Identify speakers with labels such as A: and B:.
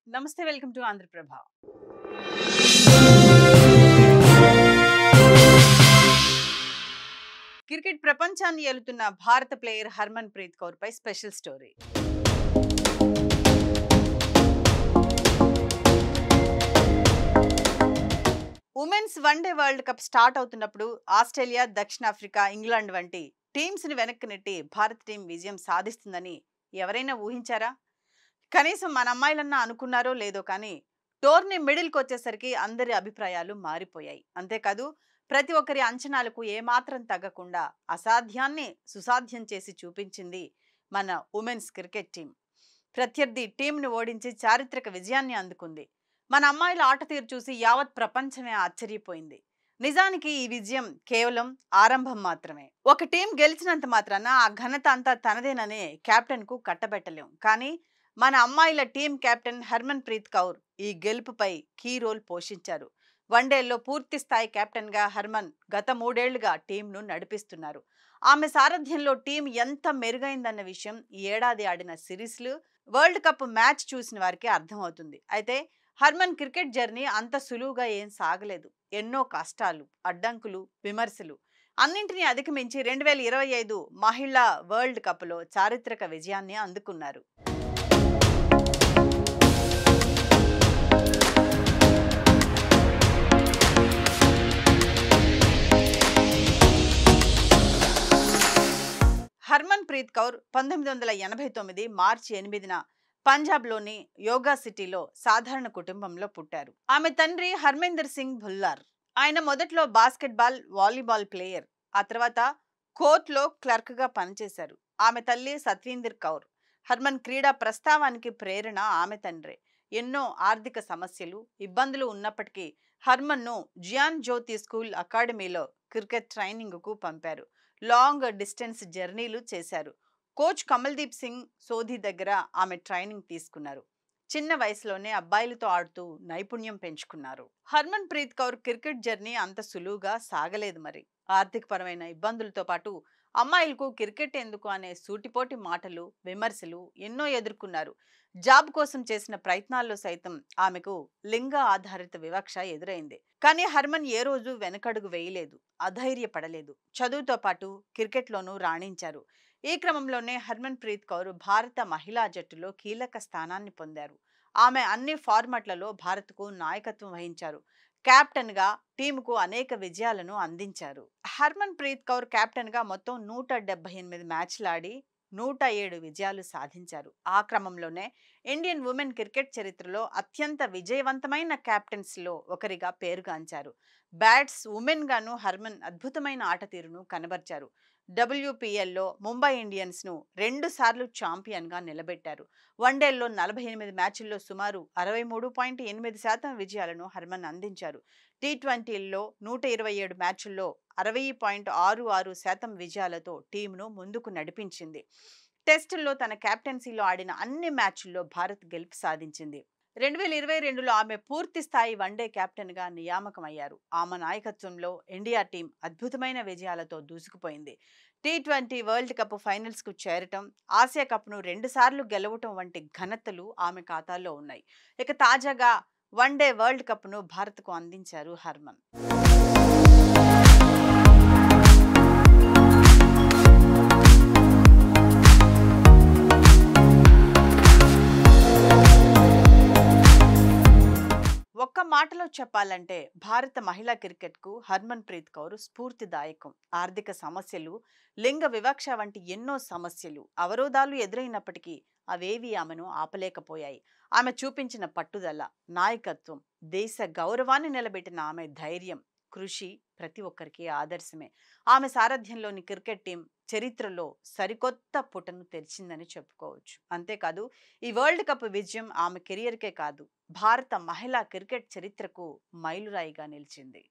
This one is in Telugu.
A: నమస్తే, వెల్కమ్ టు ఆంధ్రప్రభ. క్రికెట్ ప్రపంచాన్ని ఏలుతున్న భారత ప్లేయర్ హర్మన్ ప్రీత్ కౌర్ పై special story. Women's one day world cup start అవుతున్నప్పుడు ఆస్ట్రేలియా, దక్షిణాఫ్రికా, ఇంగ్లాండ్ వంటి టీమ్స్ ని వెనక్కి నెట్టి భారత టీం విజయం సాధిస్తుందని ఎవరైనా ఊహించారా? కనీసం మన అమ్మాయిలన్నా అనుకున్నారో లేదో కానీ టోర్నీ మిడిల్కి వచ్చేసరికి అందరి అభిప్రాయాలు మారిపోయాయి. అంతేకాదు, ప్రతి ఒక్కరి అంచనాలకు ఏమాత్రం తగ్గకుండా అసాధ్యాన్ని సుసాధ్యం చేసి చూపించింది మన ఉమెన్స్ క్రికెట్ టీం. ప్రత్యర్థి టీంను ఓడించి చారిత్రక విజయాన్ని అందుకుంది. మన అమ్మాయిల ఆట తీరు చూసి యావత్ ప్రపంచమే ఆశ్చర్యపోయింది. నిజానికి ఈ విజయం కేవలం ఆరంభం మాత్రమే. ఒక టీం గెలిచినంత మాత్రాన ఆ ఘనత అంతా తనదేననే కెప్టెన్ కు కట్టబెట్టలేం. కానీ మన అమ్మాయిల టీం కెప్టెన్ హర్మన్ ప్రీత్ కౌర్ ఈ గెలుపుపై కీ రోల్ పోషించారు. వన్డేల్లో పూర్తి స్థాయి కెప్టెన్ గా హర్మన్ గత 3 ఏళ్లుగా టీంను నడిపిస్తున్నారు. ఆమె సారథ్యంలో టీం ఎంత మెరుగైందన్న విషయం ఈ ఏడాది ఆడిన సిరీస్లు, వరల్డ్ కప్ మ్యాచ్ చూసిన వారికి అర్థమవుతుంది. అయితే హర్మన్ క్రికెట్ జర్నీ అంత సులువుగా ఏం సాగలేదు. ఎన్నో కష్టాలు, అడ్డంకులు, విమర్శలు అన్నింటినీ అధిగమించి 2025 మహిళా వరల్డ్ కప్లో చారిత్రక విజయాన్ని అందుకున్నారు. హర్మన్ ప్రీత్ కౌర్ 1989 మార్చి 8న పంజాబ్లోని యోగా సిటీలో సాధారణ కుటుంబంలో పుట్టారు. ఆమె తండ్రి హర్మేందర్ సింగ్ భుల్లార్. ఆయన మొదట్లో బాస్కెట్బాల్, వాలీబాల్ ప్లేయర్. ఆ తర్వాత కోర్టులో క్లర్క్గా పనిచేశారు. ఆమె తల్లి సత్వీందర్ కౌర్. హర్మన్ క్రీడా ప్రస్తావానికి ప్రేరణ ఆమె తండ్రే. ఎన్నో ఆర్థిక సమస్యలు, ఇబ్బందులు ఉన్నప్పటికీ హర్మన్ను జియాన్ జ్యోతి స్కూల్ అకాడమీలో క్రికెట్ ట్రైనింగ్కు పంపారు. లాంగ్ డిస్టెన్స్ జర్నీలు చేశారు. కోచ్ కమల్దీప్ సింగ్ సోధి దగ్గర ఆమె ట్రైనింగ్ తీసుకున్నారు. చిన్న వయసులోనే అబ్బాయిలతో ఆడుతూ నైపుణ్యం పెంచుకున్నారు. హర్మన్ ప్రీత్ కౌర్ క్రికెట్ జర్నీ అంత సులువుగా సాగలేదు. మరి ఆర్థికపరమైన ఇబ్బందులతో పాటు అమ్మాయిలకు క్రికెట్ ఎందుకు అనే సూటిపోటి మాటలు, విమర్శలు ఎన్నో ఎదుర్కొన్నారు. జాబ్ కోసం చేసిన ప్రయత్నాల్లో సైతం ఆమెకు లింగ ఆధారిత వివక్ష ఎదురైంది. కానీ హర్మన్ ఏ రోజు వెనకడుగు వేయలేదు, అధైర్యపడలేదు. చదువుతో పాటు క్రికెట్లోనూ రాణించారు. ఈ క్రమంలోనే హర్మన్ ప్రీత్ కౌర్ భారత మహిళా జట్టులో కీలక స్థానాన్ని పొందారు. ఆమె అన్ని ఫార్మాట్లలో భారత్కు నాయకత్వం వహించారు. కెప్టెన్ గా టీముకు అనేక విజయాలను అందించారు. హర్మన్ ప్రీత్ కౌర్ కెప్టెన్ గా మొత్తం 178 మ్యాచ్లాడి 107 విజయాలు సాధించారు. ఆ క్రమంలోనే ఇండియన్ ఉమెన్ క్రికెట్ చరిత్రలో అత్యంత విజయవంతమైన కెప్టెన్స్ లో ఒకరిగా పేరుగాంచారు. బ్యాట్స్ ఉమెన్ గాను హర్మన్ అద్భుతమైన ఆట తీరును కనబర్చారు. WPLలో ముంబై ఇండియన్స్ ను 2 సార్లు ఛాంపియన్ గా నిలబెట్టారు. వన్డేల్లో 48 మ్యాచ్ల్లో సుమారు 63.8% విజయాలను హర్మన్ అందించారు. T20లో 127 మ్యాచ్ల్లో 60.66% విజయాలతో టీంను ముందుకు నడిపించింది. టెస్టుల్లో తన కెప్టెన్సీలో ఆడిన అన్ని మ్యాచ్ల్లో భారత్ గెలుపు సాధించింది. 2022లో ఆమె పూర్తి స్థాయి వన్డే కెప్టెన్ గా నియామకమయ్యారు. ఆమె నాయకత్వంలో ఇండియా టీం అద్భుతమైన విజయాలతో దూసుకుపోయింది. T20 వరల్డ్ కప్ ఫైనల్స్ కు చేరటం, ఆసియా కప్ను 2 సార్లు గెలవటం వంటి ఘనతలు ఆమె ఖాతాలో ఉన్నాయి. ఇక తాజాగా వన్డే వరల్డ్ కప్ను భారత్కు అందించారు హర్మన్. ఒక్క మాటలో చెప్పాలంటే భారత మహిళా క్రికెట్కు హర్మన్ ప్రీత్ కౌర్ స్ఫూర్తిదాయకం. ఆర్థిక సమస్యలు, లింగ వివక్ష వంటి ఎన్నో సమస్యలు, అవరోధాలు ఎదురైనప్పటికీ అవేవి ఆమెను ఆపలేకపోయాయి. ఆమె చూపించిన పట్టుదల, నాయకత్వం, దేశ గౌరవాన్ని నిలబెట్టిన ఆమె ధైర్యం, కృషి ప్రతి ఒక్కరికి ఆదర్శమే. ఆమె సారథ్యంలోని క్రికెట్ టీం చరిత్రలో సరికొత్త పుటను తెరిచిందని చెప్పుకోవచ్చు. అంతేకాదు, ఈ వరల్డ్ కప్ విజయం ఆమె కెరియర్కే కాదు, భారత మహిళా క్రికెట్ చరిత్రకు మైలురాయిగా నిలిచింది.